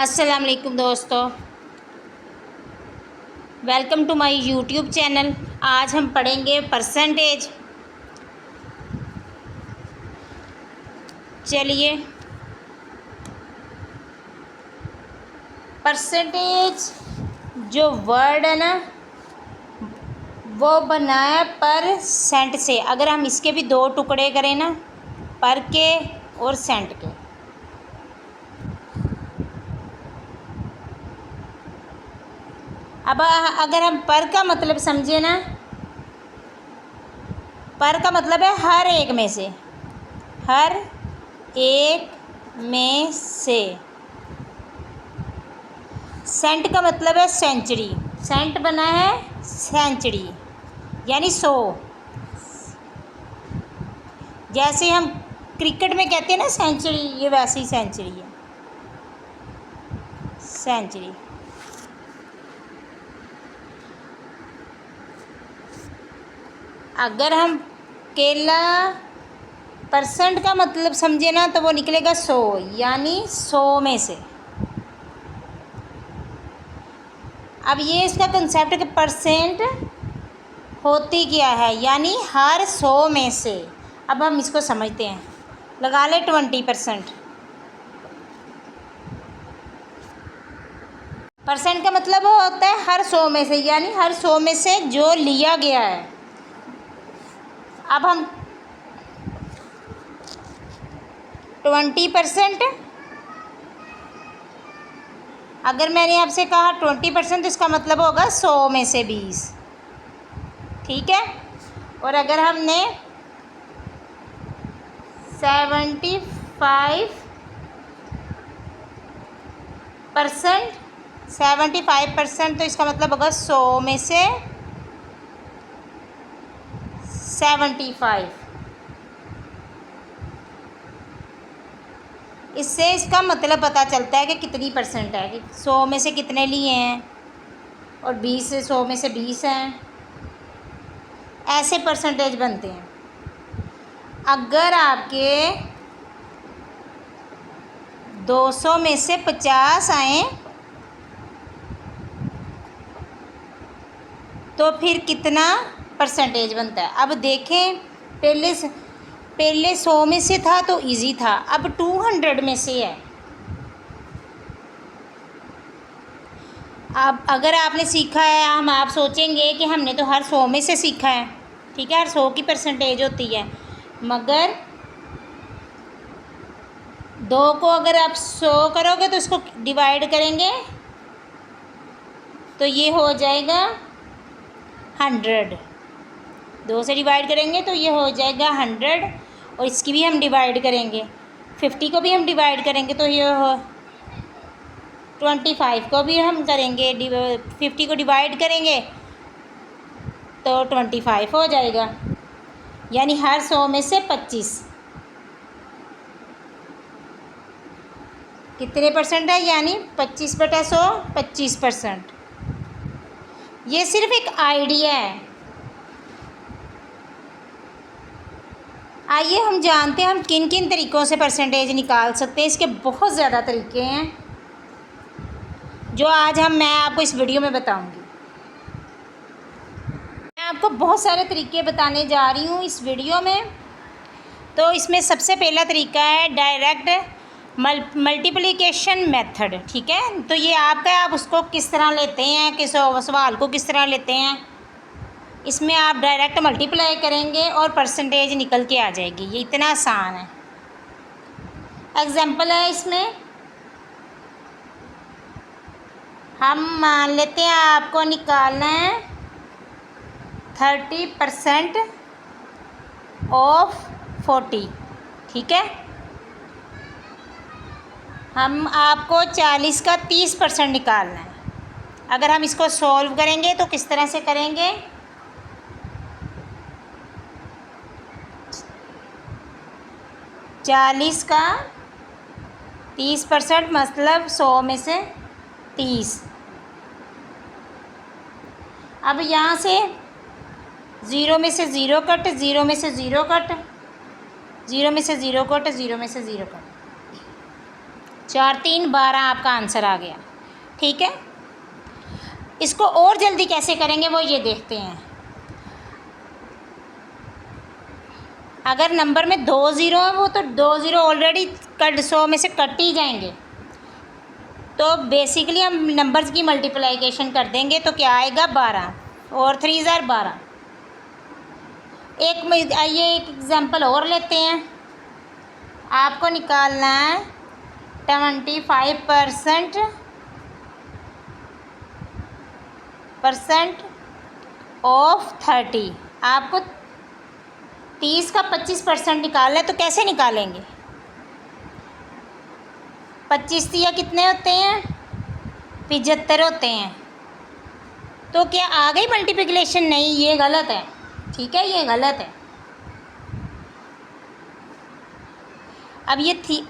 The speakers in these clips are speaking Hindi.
अस्सलाम वालेकुम दोस्तों, welcome to my YouTube channel. आज हम पढ़ेंगे परसेंटेज। चलिए, परसेंटेज जो वर्ड है ना वो बना है पर सेंट से। अगर हम इसके भी दो टुकड़े करें ना, पर के और सेंट के। अब अगर हम पर का मतलब समझे ना, पर का मतलब है हर एक में से, हर एक में से। सेंट का मतलब है सेंचुरी। सेंट बना है सेंचुरी यानी 100। जैसे हम क्रिकेट में कहते हैं ना सेंचुरी, ये वैसे ही सेंचुरी है, सेंचुरी। अगर हम केला परसेंट का मतलब समझे ना तो वो निकलेगा 100 यानी 100 में से। अब ये इसका कंसेप्ट कि परसेंट होती क्या है, यानी हर 100 में से। अब हम इसको समझते हैं, लगा ले 20%। परसेंट का मतलब होता है हर 100 में से, यानी हर 100 में से जो लिया गया है। अब हम 20%, अगर मैंने आपसे कहा 20% तो इसका मतलब होगा 100 में से 20, ठीक है। और अगर हमने 75% तो इसका मतलब होगा 100 में से 75। इससे इसका मतलब पता चलता है कि कितनी परसेंट है, कि 100 में से कितने लिए हैं, और 20 से 100 में से 20 हैं। ऐसे परसेंटेज बनते हैं। अगर आपके 200 में से 50 आए तो फिर कितना परसेंटेज बनता है। अब देखें, पहले 100 में से था तो इजी था, अब 200 में से है। अब अगर आपने सीखा है, आप सोचेंगे कि हमने तो हर 100 में से सीखा है, ठीक है, हर 100 की परसेंटेज होती है। मगर 2 को अगर आप 100 करोगे तो इसको डिवाइड करेंगे तो ये हो जाएगा 100। 2 से डिवाइड करेंगे तो ये हो जाएगा 100, और इसकी भी हम डिवाइड करेंगे, 50 को भी हम डिवाइड करेंगे तो ये हो 25 को भी हम करेंगे, 50 को डिवाइड करेंगे तो 25 हो जाएगा, यानी हर 100 में से 25। कितने परसेंट है, यानी 25/100 25%। ये सिर्फ एक आइडिया है। आइए हम जानते हैं हम किन किन तरीक़ों से परसेंटेज निकाल सकते हैं। इसके बहुत ज़्यादा तरीके हैं जो आज मैं आपको इस वीडियो में बताऊंगी। मैं आपको बहुत सारे तरीके बताने जा रही हूँ इस वीडियो में। तो इसमें सबसे पहला तरीका है डायरेक्ट मल्टीप्लिकेशन मेथड, ठीक है। तो ये आपका है, आप उसको किस तरह लेते हैं, किस सवाल को किस तरह लेते हैं। इसमें आप डायरेक्ट मल्टीप्लाई करेंगे और परसेंटेज निकल के आ जाएगी। ये इतना आसान है। एग्जांपल है इसमें, हम मान लेते हैं आपको निकालना है 30% ऑफ 40, ठीक है। हम आपको 40 का 30% निकालना है। अगर हम इसको सॉल्व करेंगे तो किस तरह से करेंगे, चालीस का 30% मतलब 100 में से 30। अब यहाँ से 0 में से 0 कट, 0 में से 0 कट, 0 में से 0 कट, 0 में से 0 कट। 4 3 12 आपका आंसर आ गया। ठीक है, इसको और जल्दी कैसे करेंगे वो ये देखते हैं। अगर नंबर में 2 ज़ीरो है वो तो 2 ज़ीरो ऑलरेडी कट 100 में से कट ही जाएंगे। तो बेसिकली हम नंबर्स की मल्टीप्लिकेशन कर देंगे तो क्या आएगा 12 और 3 ज़ार 12। आइए एक एग्ज़ाम्पल और लेते हैं। आपको निकालना है 25% ऑफ 30। आपको 30 का 25% निकालना है तो कैसे निकालेंगे? 25 तिया कितने होते हैं? 75 होते हैं। तो क्या आ गई मल्टीप्लिकेशन? नहीं, ये गलत है। ठीक है, ये गलत है। अब ये थी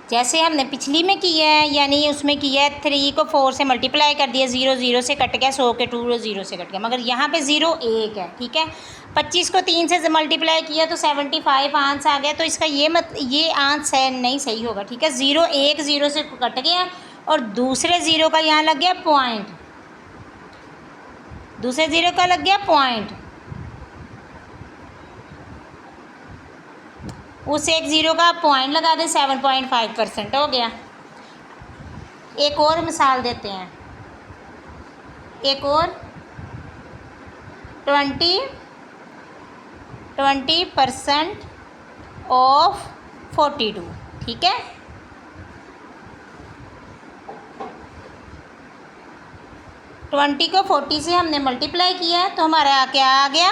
जैसे हमने पिछली में किया है, यानी उसमें किया है 3 को 4 से मल्टीप्लाई कर दिया, 0 0 से कट गया, 100 के 2 0 से कट गया, मगर यहाँ पे 0 1 है। ठीक है, 25 को 3 से मल्टीप्लाई किया तो 75 आंसर आ गया। तो इसका ये आंसर नहीं सही होगा। ठीक है, 0 1 0 से कट गया और दूसरे ज़ीरो का यहाँ लग गया पॉइंट, दूसरे ज़ीरो का लग गया पॉइंट, उस एक ज़ीरो का पॉइंट लगा दें, 7.5% हो गया। एक और मिसाल देते हैं, एक और 20% ऑफ 42। ठीक है, ट्वेंटी को 40 से हमने मल्टीप्लाई किया है तो हमारा क्या आ गया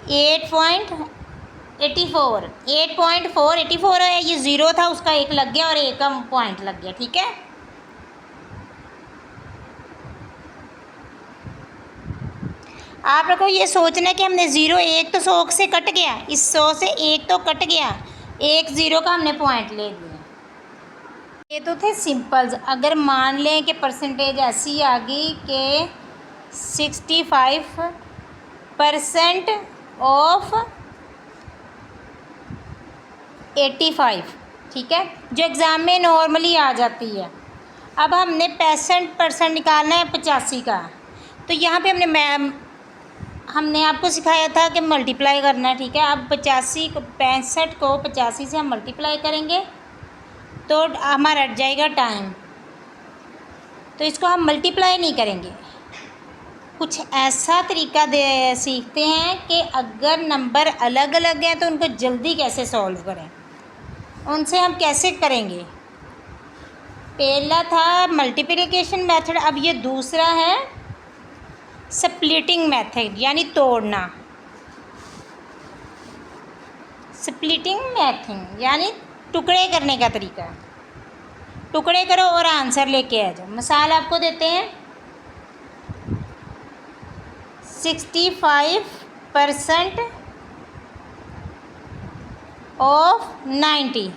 8.84 है। ये ज़ीरो था, उसका एक लग गया और एक का पॉइंट लग गया। ठीक है, आप लोगों को ये सोचना है कि हमने 0 1 तो 100 से कट गया, इस 100 से 1 तो कट गया, एक ज़ीरो का हमने पॉइंट ले लिया। ये तो थे सिंपल्स। अगर मान लें कि परसेंटेज ऐसी आ गई कि 65% ऑफ 85। ठीक है, जो एग्ज़ाम में नॉर्मली आ जाती है। अब हमने 65% निकालना है 85 का। तो यहाँ पे हमने आपको सिखाया था कि मल्टीप्लाई करना है। ठीक है, अब 65 को 85 से हम मल्टीप्लाई करेंगे तो हमारा हट जाएगा टाइम। तो इसको हम मल्टीप्लाई नहीं करेंगे, कुछ ऐसा तरीका सीखते हैं कि अगर नंबर अलग अलग हैं तो उनको जल्दी कैसे सॉल्व करें, उनसे हम कैसे करेंगे। पहला था मल्टीप्लिकेशन मेथड, अब ये दूसरा है स्प्लिटिंग मेथड, यानी तोड़ना। स्प्लिटिंग मेथड यानी टुकड़े करने का तरीका। टुकड़े करो और आंसर लेके आ जाओ। मिसाल आपको देते हैं 65% ऑफ 90।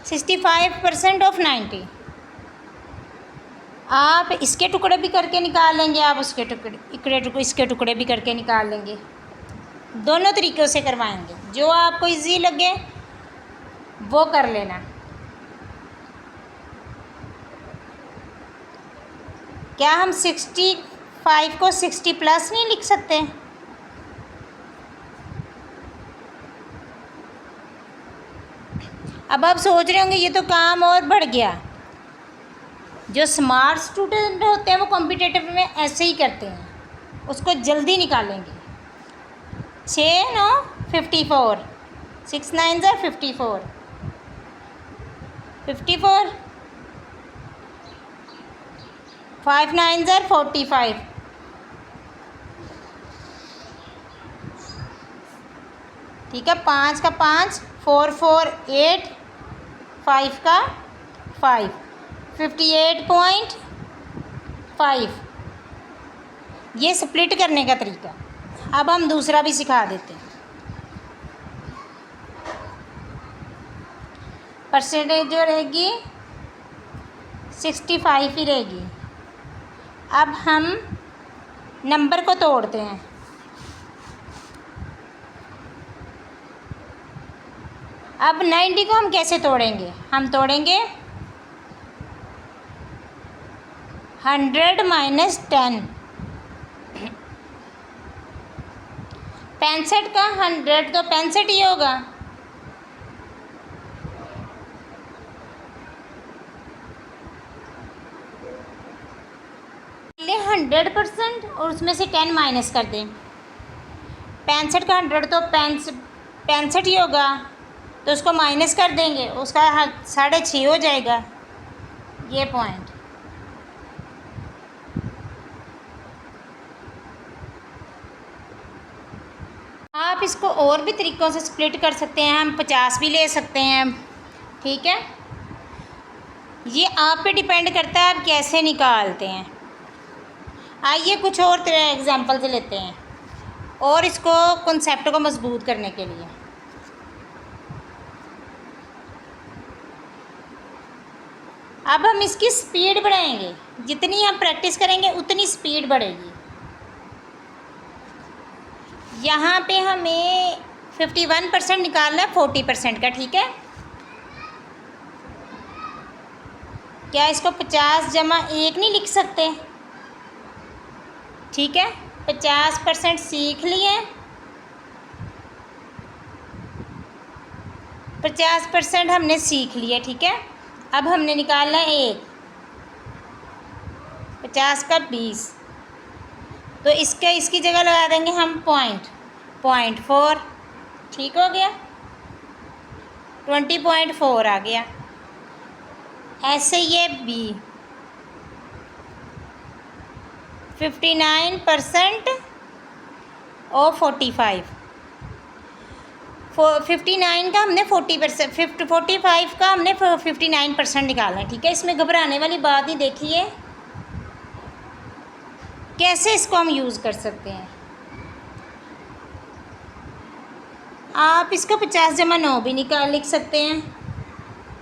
65% ऑफ 90 आप इसके टुकड़े भी करके निकाल लेंगे, आप उसके इसके टुकड़े भी करके निकाल लेंगे। दोनों तरीक़ों से करवाएंगे, जो आपको इजी लगे वो कर लेना। क्या हम 65 को 60 प्लस नहीं लिख सकते? अब आप सोच रहे होंगे ये तो काम और बढ़ गया। जो स्मार्ट स्टूडेंट होते हैं वो कॉम्पिटिटिव में ऐसे ही करते हैं, उसको जल्दी निकालेंगे। 6 9 54, 6 9 54, 54, 5 9 45, ठीक है, 5 का 5, 4 4 8, 5 का 5, 58.5। ये स्प्लिट करने का तरीका। अब हम दूसरा भी सिखा देते हैं। परसेंटेज जो रहेगी 65 ही रहेगी। अब हम नंबर को तोड़ते हैं। अब 90 को हम कैसे तोड़ेंगे? हम तोड़ेंगे 100 माइनस 10। 65 का 100 तो 65 ही होगा। ले 100% और उसमें से 10 माइनस कर दें। 65 का 100 तो 65 ही होगा, तो उसको माइनस कर देंगे, उसका 6.5 हो जाएगा ये पॉइंट। आप इसको और भी तरीक़ों से स्प्लिट कर सकते हैं, हम 50 भी ले सकते हैं, ठीक है। ये आप पे डिपेंड करता है आप कैसे निकालते हैं। आइए कुछ और एग्जांपल से लेते हैं और इसको कॉन्सेप्ट को मजबूत करने के लिए। अब हम इसकी स्पीड बढ़ाएंगे, जितनी हम प्रैक्टिस करेंगे उतनी स्पीड बढ़ेगी। यहाँ पे हमें 51% निकालना है 40% का, ठीक है। क्या इसको 50 जमा 1 नहीं लिख सकते? ठीक है, 50% सीख लिए, 50% हमने सीख लिया, ठीक है। अब हमने निकालना है 1, 50 का 20, तो इसकी जगह लगा देंगे हम 0.4, ठीक हो गया, 20.4 आ गया। ऐसे ये B 59% और 45, 59 का हमने 40%, 45 का हमने 59% निकालना है, ठीक है। इसमें घबराने वाली बात नहीं। देखिए कैसे इसको हम यूज़ कर सकते हैं। आप इसको 50 जमा 9 भी लिख सकते हैं,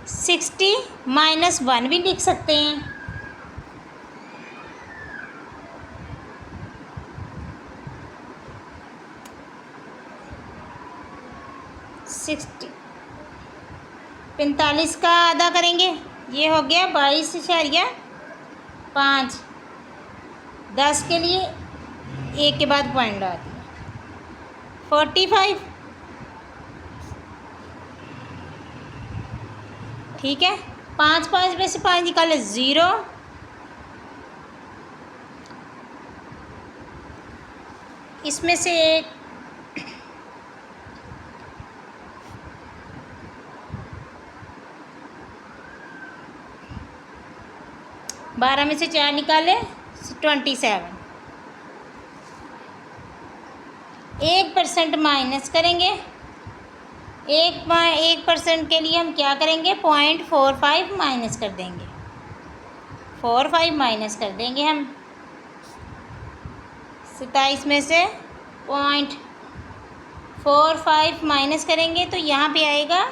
60 माइनस 1 भी लिख सकते हैं, सिक्सटी 45 का आधा करेंगे, ये हो गया 22.5। 10 के लिए 1 के बाद पॉइंट आ दिया, 45, ठीक है। 5 में से 5 निकाले 0, इसमें से 1, 12 में से 4 निकाले 27, 1% माइनस करेंगे। 1% के लिए हम क्या करेंगे? 0.45 माइनस कर देंगे, 45 माइनस कर देंगे हम। 27 में से 0.45 माइनस करेंगे तो यहाँ पे आएगा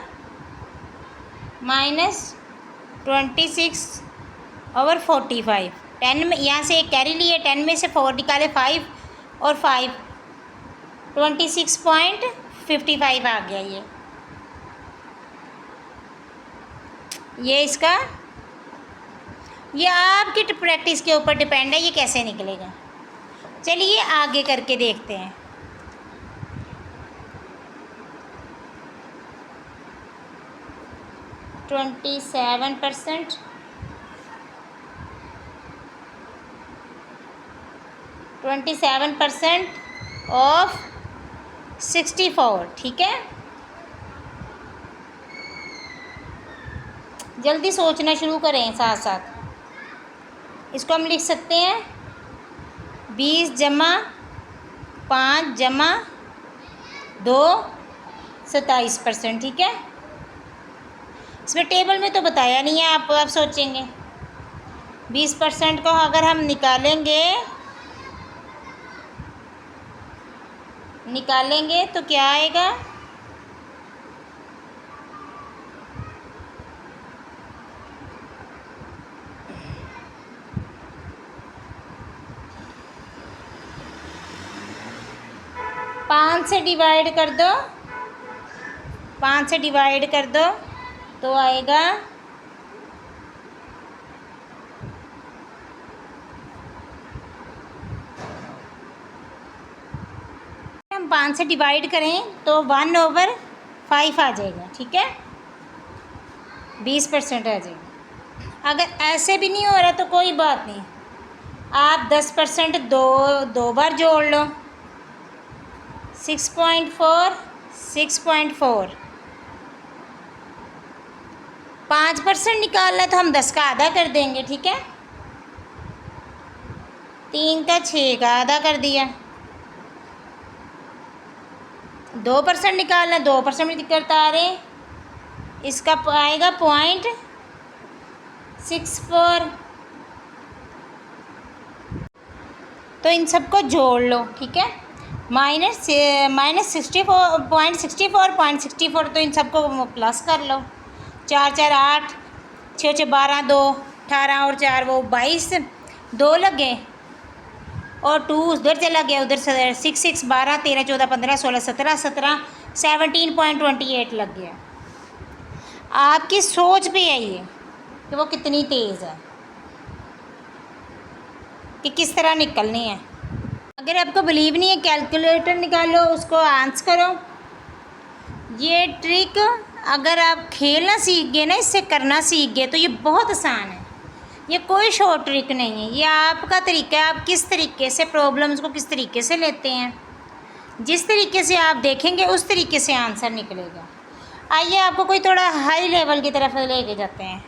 -26/45। 10 में यहाँ से एक कैरी लिए, 10 में से 4 निकाले 5 और 5 26.55 आ गया। ये इसका, ये आपकी प्रैक्टिस के ऊपर डिपेंड है ये कैसे निकलेगा। चलिए आगे करके देखते हैं। ट्वेंटी सेवन परसेंट ऑफ 64, ठीक है। जल्दी सोचना शुरू करें साथ साथ। इसको हम लिख सकते हैं 20 जमा 5 जमा 2 27%, ठीक है। इसमें टेबल में तो बताया नहीं है, आप सोचेंगे 20% को अगर हम निकालेंगे तो क्या आएगा? पाँच से डिवाइड कर दो, 5 से डिवाइड कर दो तो आएगा हम 5 से डिवाइड करें तो 1/5 आ जाएगा। ठीक है, 20% आ जाएगा। अगर ऐसे भी नहीं हो रहा तो कोई बात नहीं, आप 10% दो बार जोड़ लो। 6.4 6.4 5% निकालना है तो हम 10 का आधा कर देंगे। ठीक है, 3 का 6 का आधा कर दिया। 2% निकालना, 2% में दिक्कत आ रहे, इसका आएगा 0.64। तो इन सबको जोड़ लो। ठीक है, -64.64 तो इन सबको प्लस कर लो। 4 4 8, 6 6 12, 2 18 और 4 वो 22, 2 लगे और 2 उधर चला गया, उधर 6 6 12 13 14 15 16 17 17.28 लग गया। आपकी सोच पे है ये कि वो कितनी तेज़ है, कि किस तरह निकलनी है। अगर आपको बिलीव नहीं है, कैलकुलेटर निकालो, उसको आंसर करो। ये ट्रिक अगर आप खेलना सीख गए ना, इससे करना सीख गए, तो ये बहुत आसान है। ये कोई शॉर्ट ट्रिक नहीं है, ये आपका तरीका है। आप किस तरीके से प्रॉब्लम्स को किस तरीके से लेते हैं, जिस तरीके से आप देखेंगे उस तरीके से आंसर निकलेगा। आइए आपको कोई थोड़ा हाई लेवल की तरफ लेके जाते हैं।